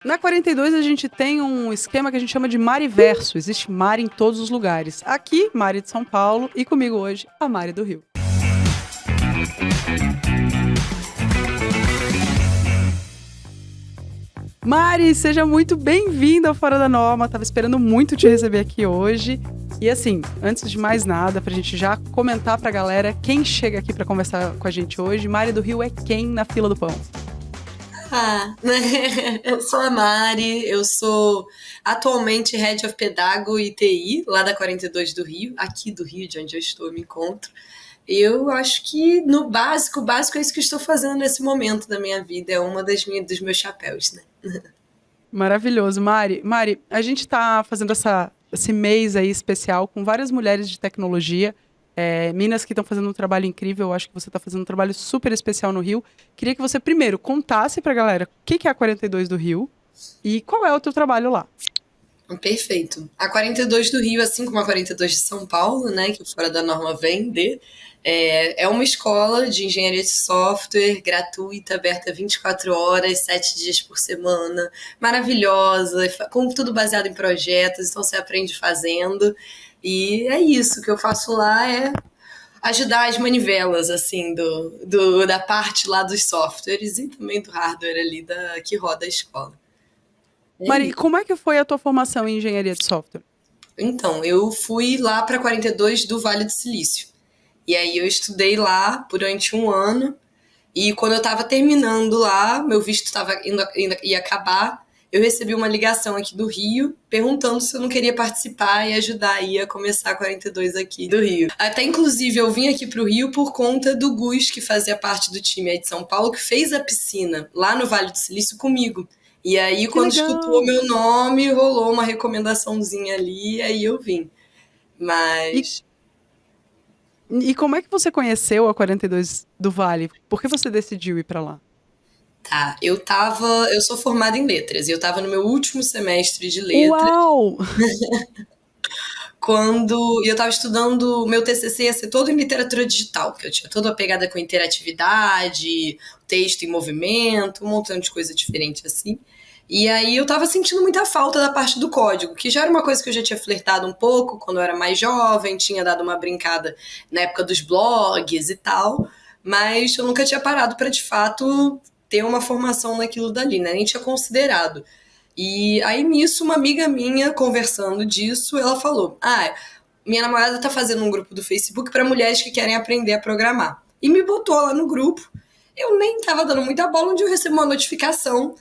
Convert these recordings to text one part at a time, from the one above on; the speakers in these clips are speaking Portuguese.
Na 42 a gente tem um esquema que a gente chama de Mariverso. Existe Mari em todos os lugares. Aqui, Mari de São Paulo, e comigo hoje, a Mari do Rio. Mari, seja muito bem-vinda ao Fora da Norma. Tava esperando muito te receber aqui hoje. E assim, antes de mais nada, pra gente já comentar pra galera quem chega aqui pra conversar com a gente hoje, Mari do Rio é quem na fila do pão? Eu sou a Mari, eu sou atualmente Head of Pedago e TI, lá da 42 do Rio, aqui do Rio, de onde eu estou, eu me encontro. Eu acho que no básico, é isso que eu estou fazendo nesse momento da minha vida, é uma dos meus chapéus, né? Maravilhoso, Mari. Mari, a gente tá fazendo esse mês aí especial com várias mulheres de tecnologia, minas que estão fazendo um trabalho incrível. Eu acho que você está fazendo um trabalho super especial no Rio. Queria que você primeiro contasse pra galera o que é a 42 do Rio e qual é o teu trabalho lá. Perfeito. A 42 do Rio, assim como a 42 de São Paulo, né, que o Fora da Norma vem é uma escola de engenharia de software gratuita, aberta 24 horas, 7 dias por semana, maravilhosa, com tudo baseado em projetos, então você aprende fazendo. E é isso, o que eu faço lá é ajudar as manivelas, assim, da parte lá dos softwares e também do hardware ali que roda a escola. É Mari, isso. como é que foi a tua formação em engenharia de software? Então, eu fui lá para 42 do Vale do Silício. E aí eu estudei lá durante um ano. E quando eu estava terminando lá, meu visto ia acabar, eu recebi uma ligação aqui do Rio, perguntando se eu não queria participar e ajudar aí a começar a 42 aqui do Rio. Até, inclusive, eu vim aqui pro Rio por conta do Gus, que fazia parte do time aí de São Paulo, que fez a piscina lá no Vale do Silício comigo. E aí, Que quando escutou legal! meu nome, rolou uma recomendaçãozinha ali, e aí eu vim. E, Mas e como é que você conheceu a 42 do Vale? Por que você decidiu ir pra lá? tá, eu sou formada em letras e eu tava no meu último semestre de letras Uau! e eu tava estudando, meu TCC ia ser todo em literatura digital, porque eu tinha toda a pegada com interatividade, texto em movimento, um montão de coisa diferente assim. E aí eu tava sentindo muita falta da parte do código, que já era uma coisa que eu já tinha flertado um pouco quando eu era mais jovem, tinha dado uma brincada na época dos blogs e tal, mas eu nunca tinha parado para de fato ter uma formação naquilo dali, né? Nem tinha considerado. E aí, nisso, uma amiga minha, conversando disso, ela falou: minha namorada tá fazendo um grupo do Facebook para mulheres que querem aprender a programar. E me botou lá no grupo. Eu nem tava dando muita bola, onde eu recebo uma notificação.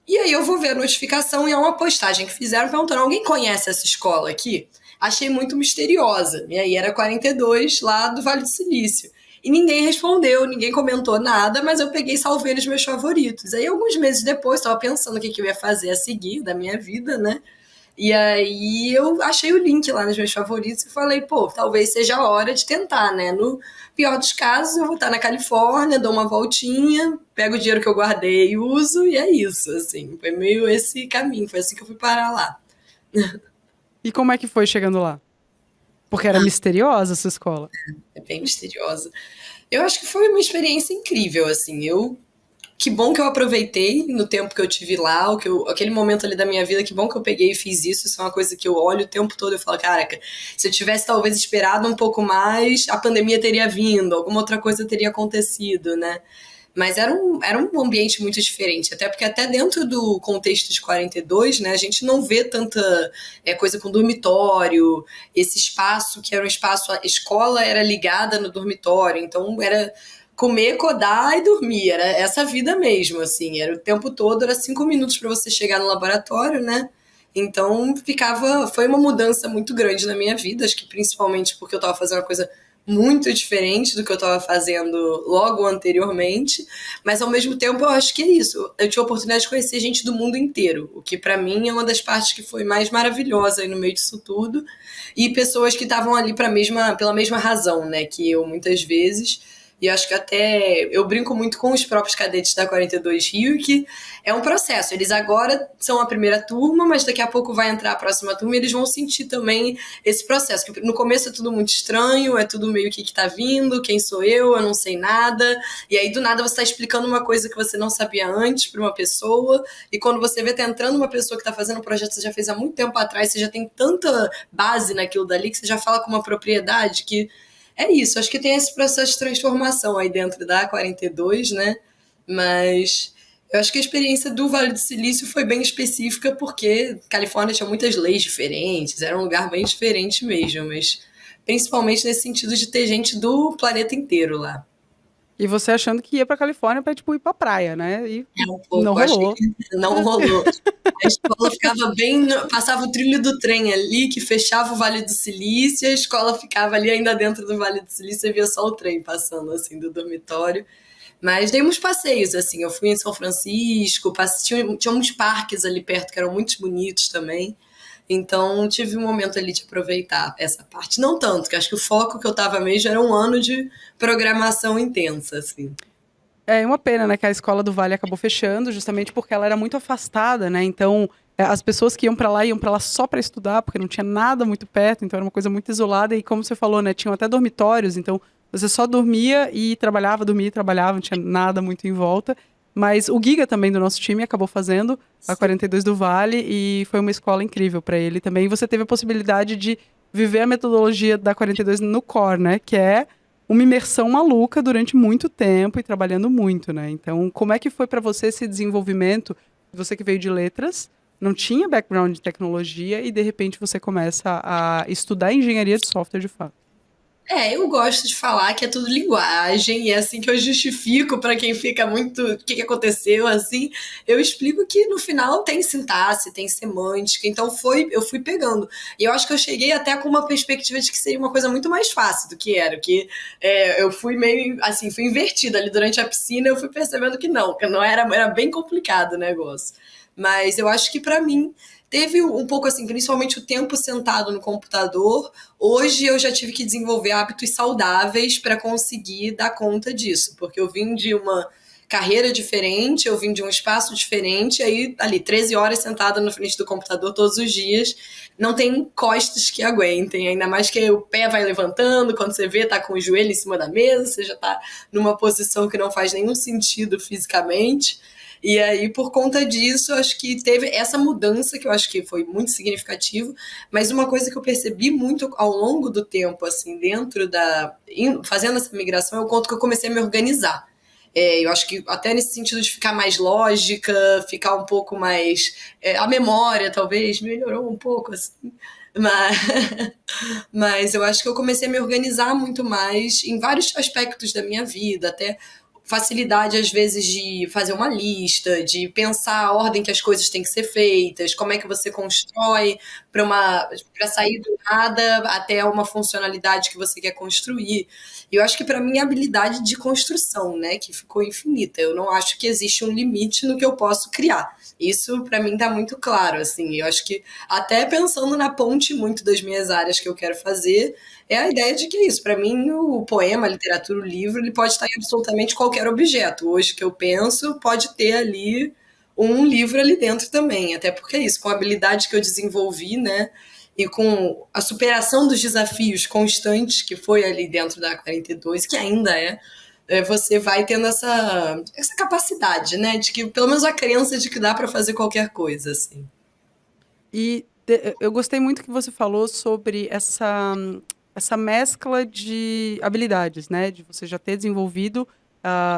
E aí eu vou ver a notificação e é uma postagem que fizeram perguntando: alguém conhece essa escola aqui? Achei muito misteriosa. E aí era 42, lá do Vale do Silício. E ninguém respondeu, ninguém comentou nada, mas eu peguei e salvei nos meus favoritos. Aí, alguns meses depois, estava pensando o que eu ia fazer a seguir da minha vida, né? E aí eu achei o link lá nos meus favoritos e falei, pô, talvez seja a hora de tentar, né? No pior dos casos, eu vou estar na Califórnia, dou uma voltinha, pego o dinheiro que eu guardei e uso, e é isso, assim. Foi meio esse caminho, foi assim que eu fui parar lá. E como é que foi chegando lá? Porque era misteriosa essa escola. É bem misteriosa. Eu acho que foi uma experiência incrível, assim. Que bom que eu aproveitei no tempo que eu tive lá, aquele momento ali da minha vida, que bom que eu peguei e fiz isso. Isso é uma coisa que eu olho o tempo todo e falo, caraca, se eu tivesse talvez esperado um pouco mais, a pandemia teria vindo, alguma outra coisa teria acontecido, né? Mas era um ambiente muito diferente, até porque até dentro do contexto de 42, né, a gente não vê tanta coisa com dormitório, esse espaço que era um espaço, a escola era ligada no dormitório, então era comer, codar e dormir, era essa vida mesmo, assim, era o tempo todo, era 5 minutos para você chegar no laboratório, né? Então foi uma mudança muito grande na minha vida, acho que principalmente porque eu estava fazendo uma coisa muito diferente do que eu estava fazendo logo anteriormente, mas ao mesmo tempo eu acho que é isso. Eu tive a oportunidade de conhecer gente do mundo inteiro, o que para mim é uma das partes que foi mais maravilhosa aí no meio disso tudo, e pessoas que estavam ali pela mesma razão, né, que eu muitas vezes. E eu acho que até eu brinco muito com os próprios cadetes da 42 Rio, que é um processo. Eles agora são a primeira turma, mas daqui a pouco vai entrar a próxima turma e eles vão sentir também esse processo. Que no começo é tudo muito estranho, é tudo meio que tá vindo, quem sou eu não sei nada. E aí do nada você tá explicando uma coisa que você não sabia antes para uma pessoa, e quando você vê tá entrando uma pessoa que tá fazendo um projeto que você já fez há muito tempo atrás, você já tem tanta base naquilo dali que você já fala com uma propriedade que é isso. Acho que tem esse processo de transformação aí dentro da 42, né? Mas eu acho que a experiência do Vale do Silício foi bem específica porque Califórnia tinha muitas leis diferentes, era um lugar bem diferente mesmo, mas principalmente nesse sentido de ter gente do planeta inteiro lá. E você achando que ia pra Califórnia pra, tipo, ir pra praia, né? E É um não pouco, achei rolou. que não rolou. A escola ficava bem, passava o trilho do trem ali, que fechava o Vale do Silício, e a escola ficava ali ainda dentro do Vale do Silício e via só o trem passando, assim, do dormitório. Mas dei uns passeios, assim, eu fui em São Francisco, tinha uns parques ali perto que eram muito bonitos também. Então, tive um momento ali de aproveitar essa parte. Não tanto, que acho que o foco que eu tava mesmo era um ano de programação intensa, assim. É uma pena, né, que a escola do Vale acabou fechando, justamente porque ela era muito afastada, né? Então, as pessoas que iam pra lá só pra estudar, porque não tinha nada muito perto, então era uma coisa muito isolada. E como você falou, né, tinham até dormitórios, então você só dormia e trabalhava, não tinha nada muito em volta. Mas o Giga também do nosso time acabou fazendo a 42 do Vale e foi uma escola incrível pra ele também. E você teve a possibilidade de viver a metodologia da 42 no core, né? Que é uma imersão maluca durante muito tempo e trabalhando muito, né? Então, como é que foi para você esse desenvolvimento? Você que veio de letras, não tinha background de tecnologia e de repente você começa a estudar engenharia de software de fato. Eu gosto de falar que é tudo linguagem, e é assim que eu justifico para quem fica muito o que aconteceu, assim, eu explico que no final tem sintaxe, tem semântica, então eu fui pegando. E eu acho que eu cheguei até com uma perspectiva de que seria uma coisa muito mais fácil do que era, eu fui meio, assim, fui invertida ali durante a piscina, eu fui percebendo que não era, era bem complicado o negócio. Mas eu acho que para mim teve um pouco assim, principalmente o tempo sentado no computador. Hoje eu já tive que desenvolver hábitos saudáveis para conseguir dar conta disso, porque eu vim de uma carreira diferente, eu vim de um espaço diferente, aí ali 13 horas sentada na frente do computador todos os dias, não tem costas que aguentem, ainda mais que o pé vai levantando, quando você vê tá com o joelho em cima da mesa, você já tá numa posição que não faz nenhum sentido fisicamente. E aí, por conta disso, acho que teve essa mudança que eu acho que foi muito significativo, mas uma coisa que eu percebi muito ao longo do tempo, assim, fazendo essa migração, é o quanto que eu comecei a me organizar. Eu acho que até nesse sentido de ficar mais lógica, ficar um pouco mais. A memória, talvez, melhorou um pouco, assim. Mas, mas eu acho que eu comecei a me organizar muito mais em vários aspectos da minha vida, até facilidade, às vezes, de fazer uma lista, de pensar a ordem que as coisas têm que ser feitas, como é que você constrói para sair do nada até uma funcionalidade que você quer construir. E eu acho que para mim é a habilidade de construção, né, que ficou infinita. Eu não acho que existe um limite no que eu posso criar. Isso para mim tá muito claro, assim. Eu acho que até pensando na ponte muito das minhas áreas que eu quero fazer, é a ideia de que é isso. Para mim, o poema, a literatura, o livro, ele pode estar em absolutamente qualquer objeto. Hoje que eu penso, pode ter ali um livro ali dentro também. Até porque é isso, com a habilidade que eu desenvolvi, né? E com a superação dos desafios constantes que foi ali dentro da 42, que ainda você vai tendo essa capacidade, né? De que, pelo menos a crença de que dá para fazer qualquer coisa, assim. E eu gostei muito que você falou sobre essa mescla de habilidades, né? De você já ter desenvolvido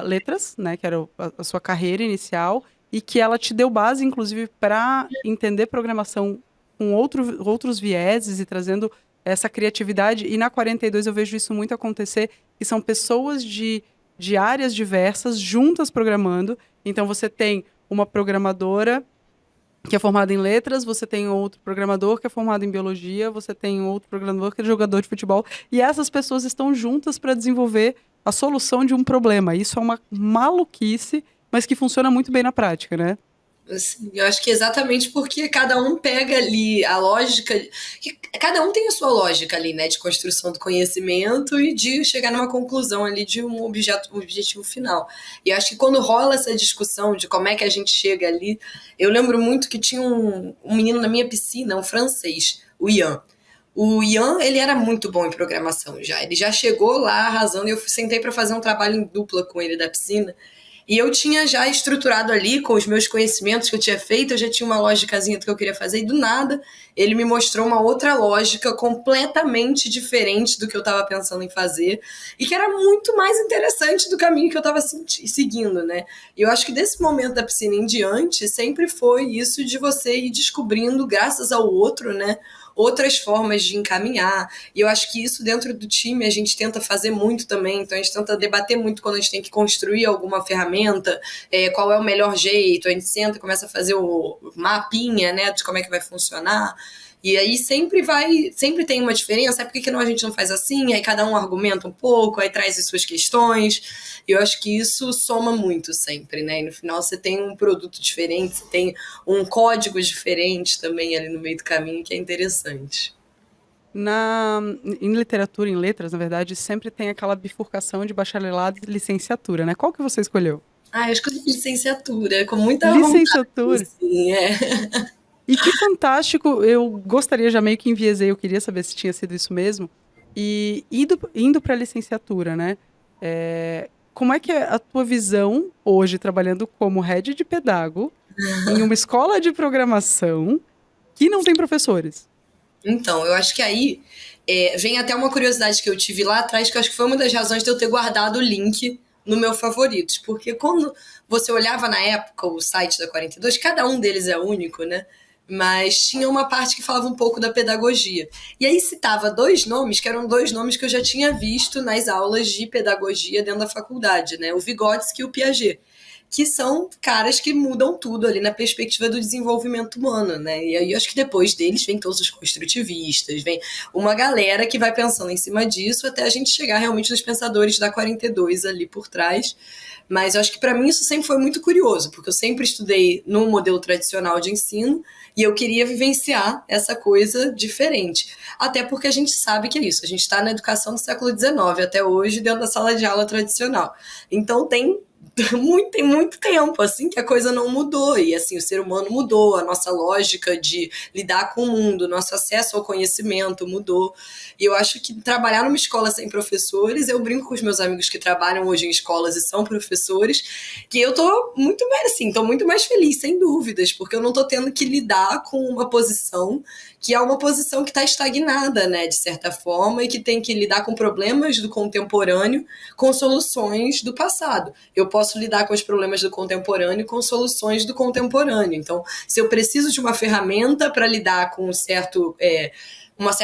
letras, né? Que era a sua carreira inicial, e que ela te deu base, inclusive, para entender programação com outros vieses e trazendo essa criatividade. E na 42 eu vejo isso muito acontecer, que são pessoas de áreas diversas juntas programando. Então você tem uma programadora que é formado em letras, você tem outro programador que é formado em biologia, você tem outro programador que é jogador de futebol, e essas pessoas estão juntas para desenvolver a solução de um problema. Isso é uma maluquice, mas que funciona muito bem na prática, né? Assim, eu acho que é exatamente porque cada um pega ali a lógica, que cada um tem a sua lógica ali, né, de construção do conhecimento e de chegar numa conclusão ali de um objetivo final. E eu acho que quando rola essa discussão de como é que a gente chega ali, eu lembro muito que tinha um menino na minha piscina, um francês, o Ian. O Ian, ele era muito bom em programação já. Ele já chegou lá arrasando e eu sentei para fazer um trabalho em dupla com ele da piscina. E eu tinha já estruturado ali com os meus conhecimentos que eu tinha feito, eu já tinha uma lógicazinha do que eu queria fazer, e do nada ele me mostrou uma outra lógica completamente diferente do que eu estava pensando em fazer, e que era muito mais interessante do caminho que eu estava seguindo, né? E eu acho que desse momento da piscina em diante, sempre foi isso de você ir descobrindo, graças ao outro, né? Outras formas de encaminhar. E eu acho que isso dentro do time a gente tenta fazer muito também. Então a gente tenta debater muito quando a gente tem que construir alguma ferramenta, qual é o melhor jeito. A gente senta, começa a fazer o mapinha, né, de como é que vai funcionar. E aí sempre tem uma diferença, por que não a gente não faz assim? Aí cada um argumenta um pouco, aí traz as suas questões. E eu acho que isso soma muito sempre, né? E no final você tem um produto diferente, você tem um código diferente também ali no meio do caminho, que é interessante. Em literatura, em letras, na verdade, sempre tem aquela bifurcação de bacharelado e licenciatura, né? Qual que você escolheu? Ah, eu escolhi licenciatura, com muita vontade, Licenciatura. assim, é. E que fantástico, eu gostaria, já meio que enviesei, eu queria saber se tinha sido isso mesmo. E indo para a licenciatura, né? Como é que é a tua visão hoje, trabalhando como head de pedago, em uma escola de programação que não tem professores? Então, eu acho que aí vem até uma curiosidade que eu tive lá atrás, que eu acho que foi uma das razões de eu ter guardado o link no meu favoritos, porque quando você olhava na época o site da 42, cada um deles é único, né? Mas tinha uma parte que falava um pouco da pedagogia. E aí citava dois nomes, que eram dois nomes que eu já tinha visto nas aulas de pedagogia dentro da faculdade, né? O Vygotsky e o Piaget, que são caras que mudam tudo ali na perspectiva do desenvolvimento humano, né? E aí eu acho que depois deles vem todos os construtivistas, vem uma galera que vai pensando em cima disso até a gente chegar realmente nos pensadores da 42 ali por trás. Mas eu acho que para mim isso sempre foi muito curioso, porque eu sempre estudei no modelo tradicional de ensino e eu queria vivenciar essa coisa diferente. Até porque a gente sabe que é isso, a gente está na educação do século XIX até hoje dentro da sala de aula tradicional. Então tem muito tempo, assim, que a coisa não mudou. E, assim, o ser humano mudou, a nossa lógica de lidar com o mundo, nosso acesso ao conhecimento mudou. E eu acho que trabalhar numa escola sem professores, eu brinco com os meus amigos que trabalham hoje em escolas e são professores, que eu tô muito mais, assim, tô muito mais feliz, sem dúvidas, porque eu não tô tendo que lidar com uma posição que é uma posição que está estagnada, né, de certa forma, e que tem que lidar com problemas do contemporâneo com soluções do passado. Eu posso lidar com os problemas do contemporâneo com soluções do contemporâneo. Então, se eu preciso de uma ferramenta para lidar com um certo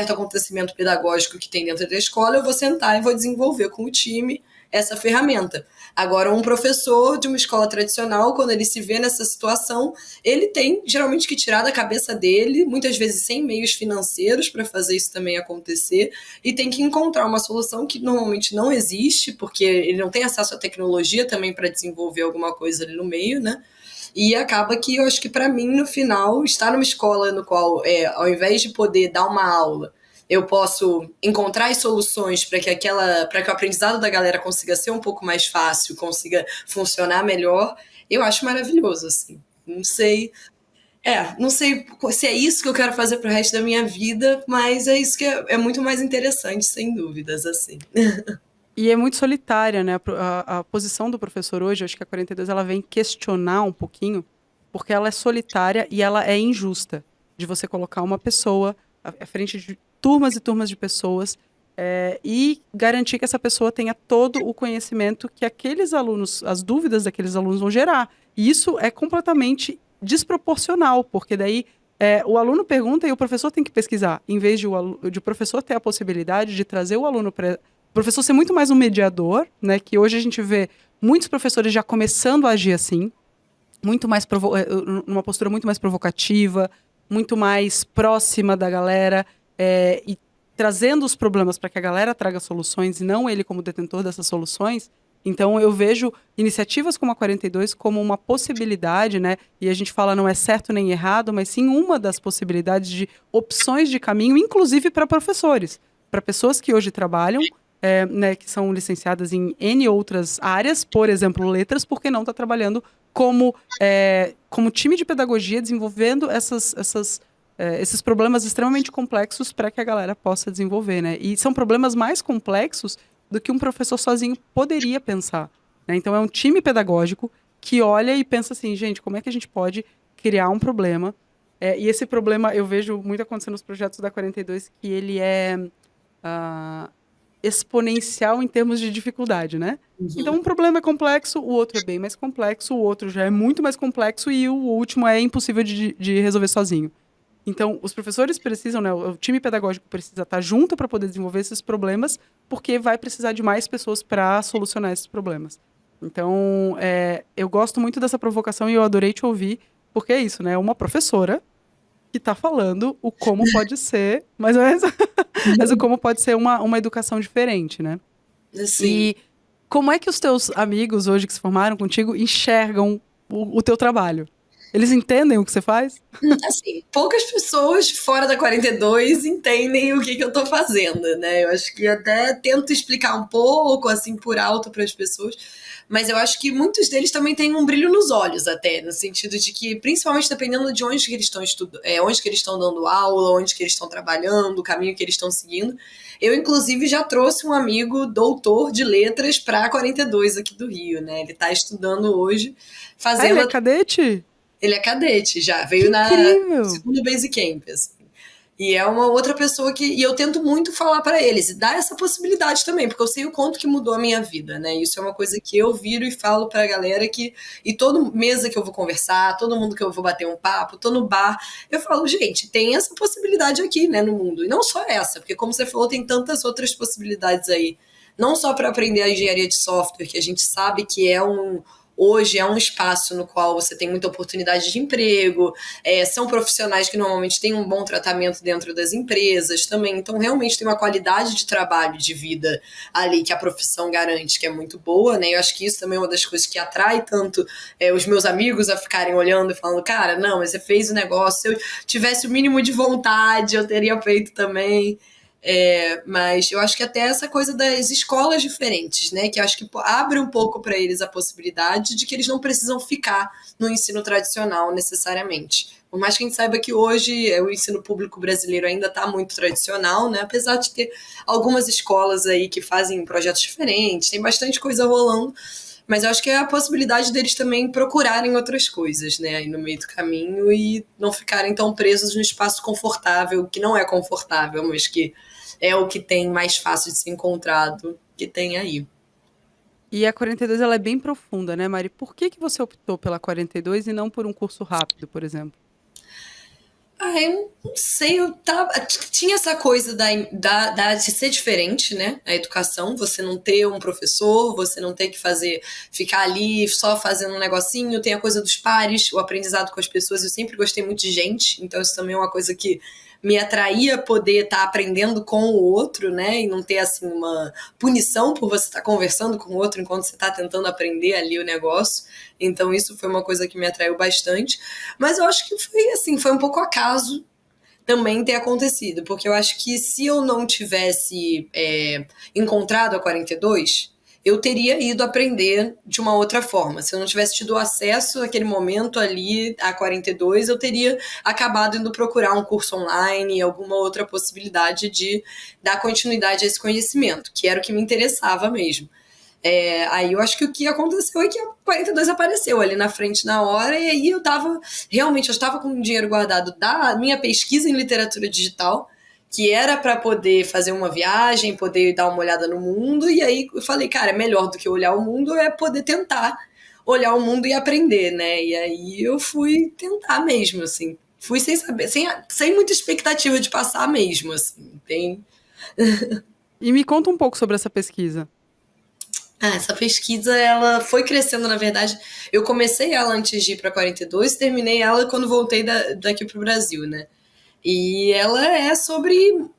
acontecimento pedagógico que tem dentro da escola, eu vou sentar e vou desenvolver com o time essa ferramenta. Agora, um professor de uma escola tradicional, quando ele se vê nessa situação, ele tem geralmente que tirar da cabeça dele, muitas vezes sem meios financeiros para fazer isso também acontecer, e tem que encontrar uma solução que normalmente não existe, porque ele não tem acesso à tecnologia também para desenvolver alguma coisa ali no meio, né? E acaba que eu acho que para mim, no final, estar numa escola no qual, ao invés de poder dar uma aula, eu posso encontrar as soluções para que o aprendizado da galera consiga ser um pouco mais fácil, consiga funcionar melhor, eu acho maravilhoso, assim. Não sei se é isso que eu quero fazer pro resto da minha vida, mas é isso que é muito mais interessante, sem dúvidas, assim. E é muito solitária, né? A posição do professor hoje, acho que a 42, ela vem questionar um pouquinho, porque ela é solitária e ela é injusta, de você colocar uma pessoa à frente de turmas e turmas de pessoas e garantir que essa pessoa tenha todo o conhecimento que aqueles alunos, as dúvidas daqueles alunos vão gerar. E isso é completamente desproporcional, porque daí o aluno pergunta e o professor tem que pesquisar, em vez de o professor ter a possibilidade de trazer o aluno para o professor ser muito mais um mediador, né? Que hoje a gente vê muitos professores já começando a agir assim, muito mais numa postura muito mais provocativa, muito mais próxima da galera e trazendo os problemas para que a galera traga soluções e não ele como detentor dessas soluções. Então, eu vejo iniciativas como a 42 como uma possibilidade, né? E a gente fala não é certo nem errado, mas sim uma das possibilidades de opções de caminho, inclusive para professores, para pessoas que hoje trabalham, né, que são licenciadas em N outras áreas, por exemplo, letras, porque não está trabalhando como time de pedagogia, desenvolvendo esses problemas extremamente complexos para que a galera possa desenvolver, né? E são problemas mais complexos do que um professor sozinho poderia pensar, né? Então é um time pedagógico que olha e pensa assim, gente, como é que a gente pode criar um problema? E esse problema eu vejo muito acontecendo nos projetos da 42, que ele é ah, exponencial em termos de dificuldade, né? Então Uhum. um problema é complexo, o outro é bem mais complexo, o outro já é muito mais complexo e o último é impossível de resolver sozinho. Então, os professores precisam, né, o time pedagógico precisa estar junto para poder desenvolver esses problemas, porque vai precisar de mais pessoas para solucionar esses problemas. Então, eu gosto muito dessa provocação e eu adorei te ouvir, porque é isso, né? Uma professora que está falando o como pode ser, mais ou menos, mas o como pode ser uma educação diferente, né? Assim, E como é que os teus amigos hoje que se formaram contigo enxergam o teu trabalho? Eles entendem o que você faz? assim, poucas pessoas fora da 42 entendem o que eu tô fazendo, né? Eu acho que até tento explicar um pouco, assim, por alto para as pessoas, mas eu acho que muitos deles também têm um brilho nos olhos, até, no sentido de que, principalmente dependendo de onde que eles estão estudando, onde que eles estão dando aula, onde que eles estão trabalhando, o caminho que eles estão seguindo. Eu, inclusive, já trouxe um amigo doutor de letras para a 42 aqui do Rio, né? Ele está estudando hoje, Ah, ele fazendo é cadete? ele é cadete já, Que veio na incrível! segundo Basecamp, assim. E é uma outra pessoa que. E eu tento muito falar para eles, e dar essa possibilidade também, porque eu sei o quanto que mudou a minha vida, né? Isso é uma coisa que eu viro e falo pra galera que. E toda mesa que eu vou conversar, todo mundo que eu vou bater um papo, tô no bar, eu falo, gente, tem essa possibilidade aqui, né, no mundo. E não só essa, porque como você falou, tem tantas outras possibilidades aí. Não só para aprender a engenharia de software, que a gente sabe que hoje é um espaço no qual você tem muita oportunidade de emprego, são profissionais que normalmente têm um bom tratamento dentro das empresas também, então realmente tem uma qualidade de trabalho, de vida ali que a profissão garante, que é muito boa, né? Eu acho que isso também é uma das coisas que atrai tanto os meus amigos a ficarem olhando e falando, cara, não, mas você fez o negócio, se eu tivesse o mínimo de vontade, eu teria feito também. Mas eu acho que até essa coisa das escolas diferentes, né? Que eu acho que abre um pouco para eles a possibilidade de que eles não precisam ficar no ensino tradicional necessariamente. Por mais que a gente saiba que hoje o ensino público brasileiro ainda está muito tradicional, né? Apesar de ter algumas escolas aí que fazem projetos diferentes, tem bastante coisa rolando. Mas eu acho que é a possibilidade deles também procurarem outras coisas, né, aí no meio do caminho e não ficarem tão presos no espaço confortável, que não é confortável, mas que é o que tem mais fácil de ser encontrado que tem aí. E a 42 ela é bem profunda, né, Mari? Por que que você optou pela 42 e não por um curso rápido, por exemplo? Eu não sei, tinha essa coisa de ser diferente, né? A educação, você não ter um professor, você não ter que ficar ali só fazendo um negocinho, tem a coisa dos pares, o aprendizado com as pessoas. Eu sempre gostei muito de gente, então isso também é uma coisa que me atraía poder estar aprendendo com o outro, né? E não ter assim uma punição por você estar conversando com o outro enquanto você está tentando aprender ali o negócio. Então isso foi uma coisa que me atraiu bastante. Mas eu acho que foi assim, foi um pouco acaso também ter acontecido, porque eu acho que se eu não tivesse encontrado a 42, eu teria ido aprender de uma outra forma. Se eu não tivesse tido acesso naquele momento ali a 42, eu teria acabado indo procurar um curso online, alguma outra possibilidade de dar continuidade a esse conhecimento, que era o que me interessava mesmo. Aí eu acho que o que aconteceu é que a 42 apareceu ali na frente na hora, e aí eu estava com o dinheiro guardado da minha pesquisa em literatura digital, que era para poder fazer uma viagem, poder dar uma olhada no mundo, e aí eu falei, cara, melhor do que olhar o mundo é poder tentar olhar o mundo e aprender, né? E aí eu fui tentar mesmo, assim. Fui sem saber, sem muita expectativa de passar mesmo, assim. E me conta um pouco sobre essa pesquisa. Essa pesquisa, ela foi crescendo, na verdade. Eu comecei ela antes de ir para 42 e terminei ela quando voltei daqui para o Brasil, né? E ela é sobre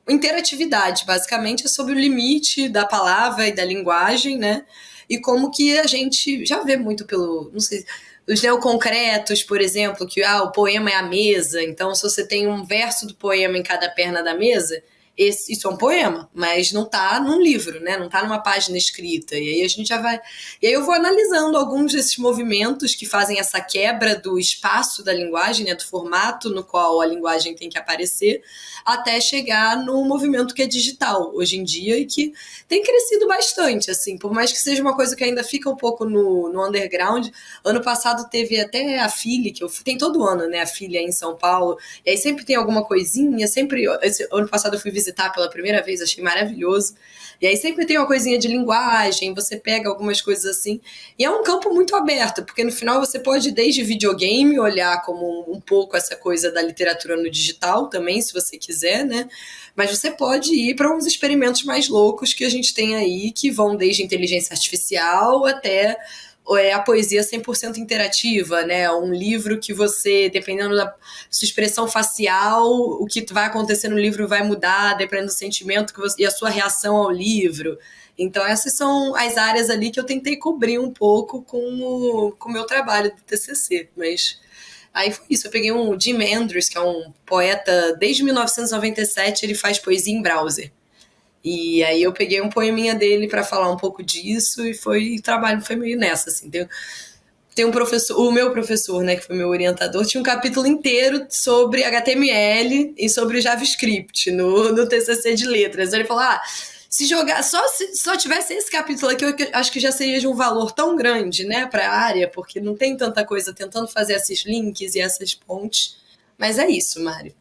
interatividade, basicamente é sobre o limite da palavra e da linguagem, né? e como que a gente já vê muito pelo, não sei, os neoconcretos, por exemplo, que o poema é a mesa, então se você tem um verso do poema em cada perna da mesa, isso é um poema, mas não tá num livro, né? Não tá numa página escrita. E aí a gente já vai. E aí eu vou analisando alguns desses movimentos que fazem essa quebra do espaço da linguagem, né? Do formato no qual a linguagem tem que aparecer, até chegar no movimento que é digital hoje em dia e que tem crescido bastante, assim, por mais que seja uma coisa que ainda fica um pouco no underground. Ano passado teve até a FILE, tem todo ano, né? A FILE aí em São Paulo, e aí sempre tem alguma coisinha, sempre. Ano passado eu fui visitar pela primeira vez, achei maravilhoso. E aí sempre tem uma coisinha de linguagem, você pega algumas coisas assim. E é um campo muito aberto, porque no final você pode, desde videogame, olhar como um pouco essa coisa da literatura no digital também, se você quiser, né? Mas você pode ir para uns experimentos mais loucos que a gente tem aí, que vão desde inteligência artificial até a poesia 100% interativa, né? Um livro que você, dependendo da sua expressão facial, o que vai acontecer no livro vai mudar, dependendo do sentimento que você, e a sua reação ao livro. Então, essas são as áreas ali que eu tentei cobrir um pouco com o meu trabalho do TCC. Mas aí foi isso. Eu peguei um Jim Andrews, que é um poeta, desde 1997 ele faz poesia em browser. E aí eu peguei um poeminha dele para falar um pouco disso e o trabalho foi meio nessa, assim. Tem um professor, o meu professor, né, que foi meu orientador, tinha um capítulo inteiro sobre HTML e sobre JavaScript no TCC de letras. Ele falou, se jogar, se só tivesse esse capítulo aqui, eu acho que já seria de um valor tão grande, né, para a área, porque não tem tanta coisa tentando fazer esses links e essas pontes. Mas é isso, Mari.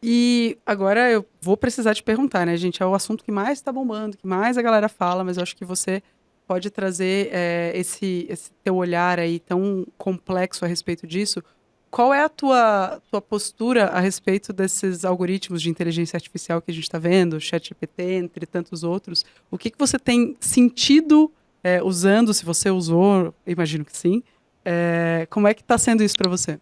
E agora eu vou precisar te perguntar, né, gente? É o assunto que mais está bombando, que mais a galera fala, mas eu acho que você pode trazer esse teu olhar aí tão complexo a respeito disso. Qual é a tua postura a respeito desses algoritmos de inteligência artificial que a gente está vendo, ChatGPT, entre tantos outros? O que você tem sentido usando, se você usou, eu imagino que sim. Como é que está sendo isso para você?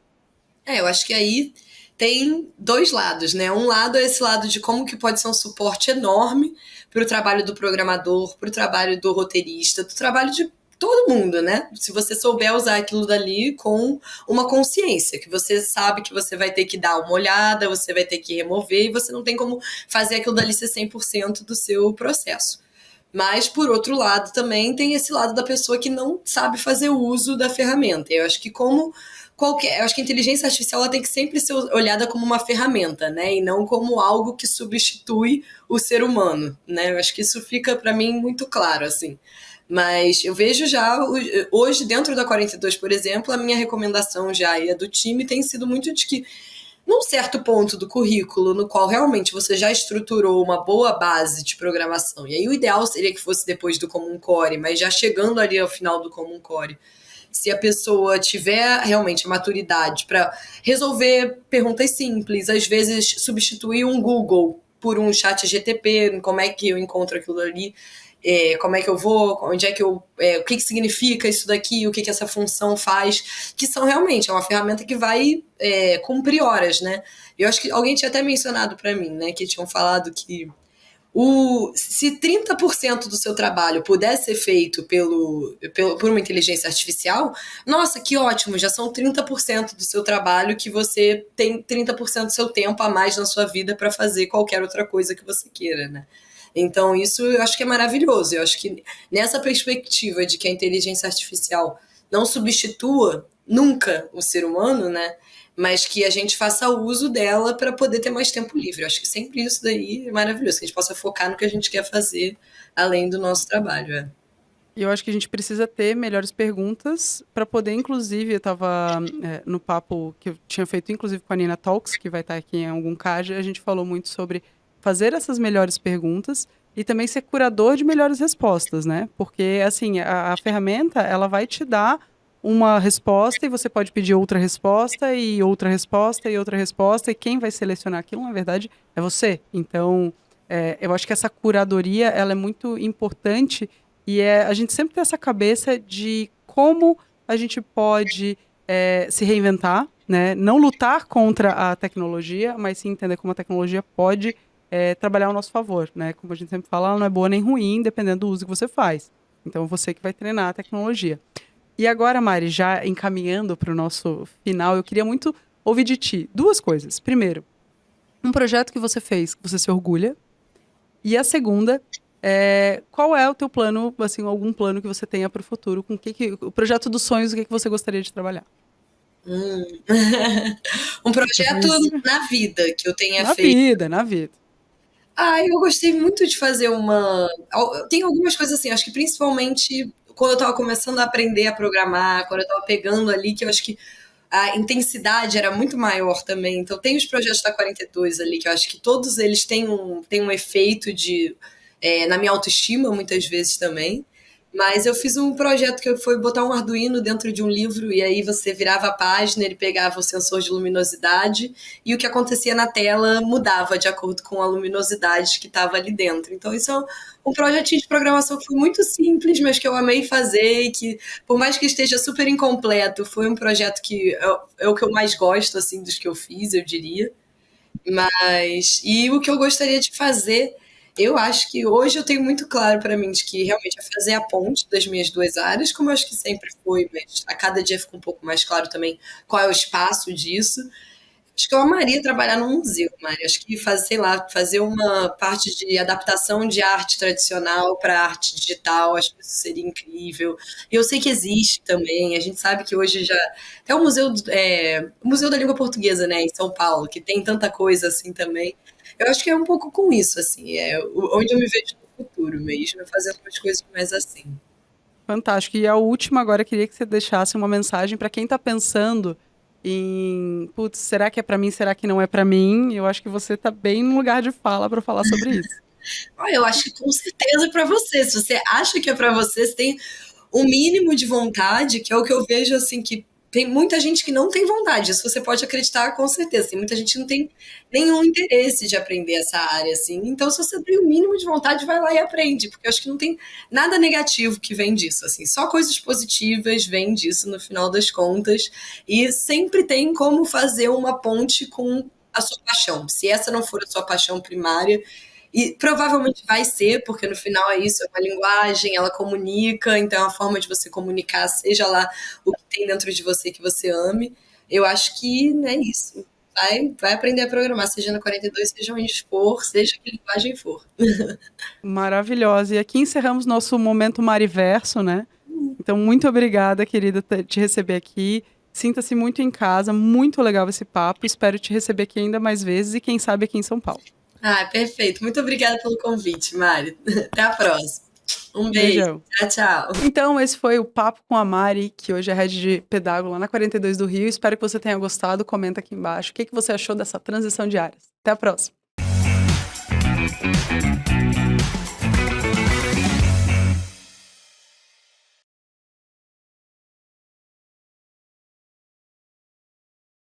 Eu acho que aí tem dois lados, né? Um lado é esse lado de como que pode ser um suporte enorme para o trabalho do programador, para o trabalho do roteirista, do trabalho de todo mundo, né? Se você souber usar aquilo dali com uma consciência, que você sabe que você vai ter que dar uma olhada, você vai ter que remover, e você não tem como fazer aquilo dali ser 100% do seu processo. Mas, por outro lado, também tem esse lado da pessoa que não sabe fazer uso da ferramenta. Eu acho que eu acho que a inteligência artificial ela tem que sempre ser olhada como uma ferramenta, né? E não como algo que substitui o ser humano, né? Eu acho que isso fica para mim muito claro, assim. Mas eu vejo já, hoje, dentro da 42, por exemplo, a minha recomendação já e a do time tem sido muito de que num certo ponto do currículo, no qual realmente você já estruturou uma boa base de programação, e aí o ideal seria que fosse depois do Common Core, mas já chegando ali ao final do Common Core, se a pessoa tiver realmente a maturidade para resolver perguntas simples, às vezes substituir um Google por um chat GTP, como é que eu encontro aquilo ali, como é que eu vou, onde é que o que significa isso daqui, o que essa função faz, que são realmente, é uma ferramenta que vai cumprir horas, né? Eu acho que alguém tinha até mencionado para mim, né, que tinham falado que se 30% do seu trabalho puder ser feito por uma inteligência artificial, nossa, que ótimo, já são 30% do seu trabalho que você tem 30% do seu tempo a mais na sua vida para fazer qualquer outra coisa que você queira, né? Então, isso eu acho que é maravilhoso. Eu acho que nessa perspectiva de que a inteligência artificial não substitua nunca o ser humano, né? Mas que a gente faça uso dela para poder ter mais tempo livre. Eu acho que sempre isso daí é maravilhoso, que a gente possa focar no que a gente quer fazer além do nosso trabalho. E eu acho que a gente precisa ter melhores perguntas para poder, inclusive, eu estava no papo que eu tinha feito, inclusive, com a Nina Talks, que vai estar aqui em algum card, a gente falou muito sobre fazer essas melhores perguntas e também ser curador de melhores respostas, né? Porque, assim, a ferramenta, ela vai te dar uma resposta e você pode pedir outra resposta e outra resposta e outra resposta e quem vai selecionar aquilo, na verdade, é você. Então, eu acho que essa curadoria, ela é muito importante e a gente sempre tem essa cabeça de como a gente pode se reinventar, né? Não lutar contra a tecnologia, mas sim entender como a tecnologia pode trabalhar ao nosso favor, né? Como a gente sempre fala, ela não é boa nem ruim, dependendo do uso que você faz. Então, você que vai treinar a tecnologia. E agora, Mari, já encaminhando para o nosso final, eu queria muito ouvir de ti 2 coisas. Primeiro, um projeto que você fez, que você se orgulha. E a segunda, qual é o teu plano, assim, algum plano que você tenha para o futuro? Com o projeto dos sonhos, o que você gostaria de trabalhar? Um projeto Depois, na vida que eu tenha na feito. vida, na vida. Eu gostei muito de fazer uma. Tem algumas coisas assim, acho que principalmente quando eu tava começando a aprender a programar, quando eu tava pegando ali, que eu acho que a intensidade era muito maior também. Então, tem os projetos da 42 ali, que eu acho que todos eles têm um efeito na minha autoestima, muitas vezes também. Mas eu fiz um projeto que foi botar um Arduino dentro de um livro e aí você virava a página, ele pegava o sensor de luminosidade e o que acontecia na tela mudava de acordo com a luminosidade que estava ali dentro. Então isso é um projetinho de programação que foi muito simples, mas que eu amei fazer e que, por mais que esteja super incompleto, foi um projeto que é o que eu mais gosto, assim, dos que eu fiz, eu diria. E o que eu gostaria de fazer, eu acho que hoje eu tenho muito claro para mim de que realmente é fazer a ponte das minhas 2 áreas, como eu acho que sempre foi, mas a cada dia fica um pouco mais claro também qual é o espaço disso. Acho que eu amaria trabalhar num museu, Mari. Acho que fazer, sei lá, fazer uma parte de adaptação de arte tradicional para arte digital, acho que isso seria incrível. E eu sei que existe também, a gente sabe que hoje já. Até o Museu da Língua Portuguesa, né, em São Paulo, que tem tanta coisa assim também. Eu acho que é um pouco com isso, assim, onde eu me vejo no futuro mesmo, fazendo umas coisas mais assim. Fantástico. E a última agora, eu queria que você deixasse uma mensagem para quem está pensando em, putz, será que é para mim, será que não é para mim? Eu acho que você está bem no lugar de fala para falar sobre isso. Eu acho que com certeza é para você. Se você acha que é para você, você tem um mínimo de vontade, que é o que eu vejo assim que tem muita gente que não tem vontade, isso você pode acreditar com certeza. Tem muita gente que não tem nenhum interesse de aprender essa área, assim. Então, se você tem o mínimo de vontade, vai lá e aprende, porque eu acho que não tem nada negativo que vem disso, assim. Só coisas positivas vêm disso no final das contas. E sempre tem como fazer uma ponte com a sua paixão. Se essa não for a sua paixão primária, e provavelmente vai ser, porque no final é isso, é uma linguagem, ela comunica, então é uma forma de você comunicar, seja lá o que tem dentro de você que você ame. Eu acho que é isso. Vai aprender a programar, seja na 42, seja onde for, seja que linguagem for. Maravilhosa. E aqui encerramos nosso momento Mariverso, né? Então, muito obrigada, querida, te receber aqui. Sinta-se muito em casa, muito legal esse papo. Espero te receber aqui ainda mais vezes e quem sabe aqui em São Paulo. Perfeito. Muito obrigada pelo convite, Mari. Até a próxima. Um beijo. Beijão. Tchau, tchau. Então, esse foi o Papo com a Mari, que hoje é head de pedagogo lá na 42 do Rio. Espero que você tenha gostado. Comenta aqui embaixo o que você achou dessa transição de áreas. Até a próxima.